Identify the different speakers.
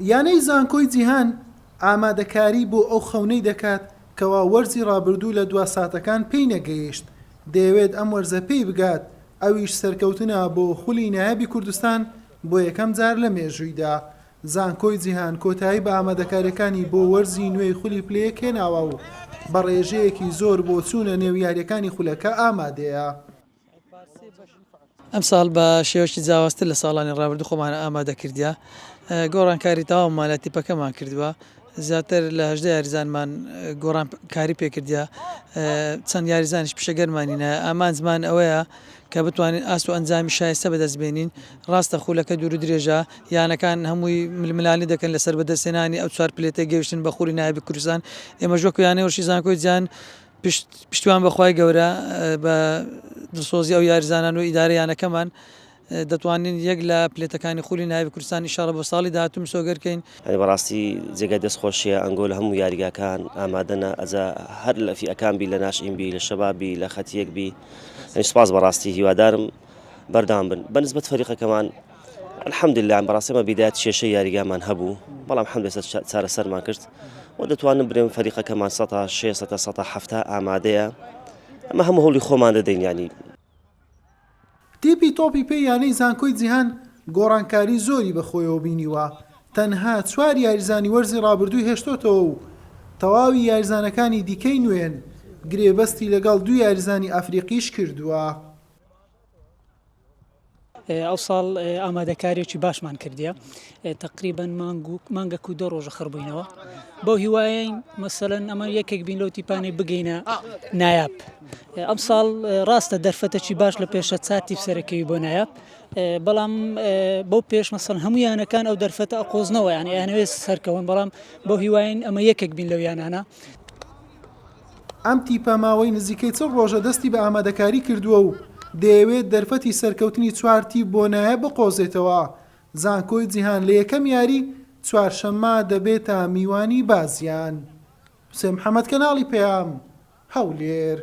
Speaker 1: یانەی زانکۆی جیهان ئامادەکاری بۆ ئەو خەونەی دەکات کەوا وەرزی ڕابردوو لە دوا ساتەکان پێی نەگەیشت، دەیەوێت ئەم وەرزە پێی بگات، ئەویش سەرکەوتنە بۆ خولی نایابی کوردستان بۆ یەکەم جار لە مێژوویدا. زانکۆی جیهان کۆتایی بە ئامادەکاریەکانی بۆ وەرزی نوێی خولی پلەیەک هێناوە و بە ڕێژەیەکی زۆر بۆ چوونە نێو یاریەکانی خولەکە ئامادەیە.
Speaker 2: ئەم ساڵ بە شێوەشی جیاوازتر لە ساڵانی ڕابردوو خۆمان ئامادە کردیا، گۆڕانکاری تەواومان لە تیپەکەمان کردووە، زیاتر لە 18 یاریزانمان گۆڕانکاری پێکردیا، چەند یاریزانیش پیشەگەرمانینە. ئامانجمان ئەوەیە کە بتوانین ئاست و ئەنجامی شایستە بەدەستبێنین. ڕاستە خولەکە دوور و درێژە، یانەکان هەمووی ململانی دەکەن لەسەر بەدەستێنانی ئەو چوار پلێتە گەیشتن بە خولی نایابی کوردستان. ئێمە ژوەکو یانەی وەرشی زانکۆی جیهان پشتیوان بەخوای گەورە بە دڵسۆزی ئەو یاریزانان و ئیدارەیانەکەمان دەتوانین یەک لە پلێتەکانی خولی نایابی کوردستان ئینشاڵڵا بۆ ساڵی داهاتوو سۆگەرکەین.
Speaker 3: بەڕاستی جێگای دەستخۆشیە ئەنگۆ لە هەموو یاریگاکان ئامادەنە، ئەجا هەر لە فیئەکان بی، لە ناشئین بی، لە شەبابی، لە خەتیەک بی. سوپاس بەڕاستی هیوادارم بەردەوام بن. بەنسبەت فەریقەکەمان الحەمدوللا بەڕاستیمە بیدایەت شێشەی یاریگامان هەبوو، بەڵام حەمدوللا چارەسەرمان کرد و دەتوانم بڵێم فەریقەکەمان 600 ئامادەیە. ئەمە هەموو هەوڵی خۆمان دەدەین. ینی
Speaker 1: تیپی تۆپی پێی یانەی زانکۆی جیهان گۆڕانکاری زۆری بەخۆیەوە بینیوە، تەنها 4 یاریزانی وەرزی ڕابردووی هێشتۆتەوە و تەواوی یاریزانەکانی دیکەی نوێن گرێبەستی لەگەڵ 2 یاریزانی ئەفریقیش کردووە.
Speaker 4: ئەو ساڵ ئامادەکاریێکی باشمان کردیە، تقریبان مانگەک و 2 ڕۆژە خڕبووینەوە بۆ هیوایین مەسەلەن ئەمە یەکێک بین لەو تیپانەی بگەینە نایاب. ئەم ساڵ ڕاستە دەرفەتەکی باش لە پێشە 4 تیپ سەرەکەوی بۆ نایاب، بەڵام بۆ پێش مەسەڵ هەموویانەکان ئەو دەرفەتە ئەقۆزنەوە، یانی ئەیانەوێت سەرکەون، بەڵام بۆ هیوایین ئەمە یەکێک بین لەو یانانە.
Speaker 1: ئەم تیپە ماوەی نزیکەی 4 ڕۆژە دەستی بە ئامادەکاری کردووە و دەیەوێت دەرفەتی سەرکەوتنی 4 تیپ بۆ نایاب بقۆزێتەوە. زانکۆی جیهان لە یەکەم یاری چوارشەممە دەبێتە میوانی بازیان. حوسێن محەممەد کەناڵی پێام هەولێر.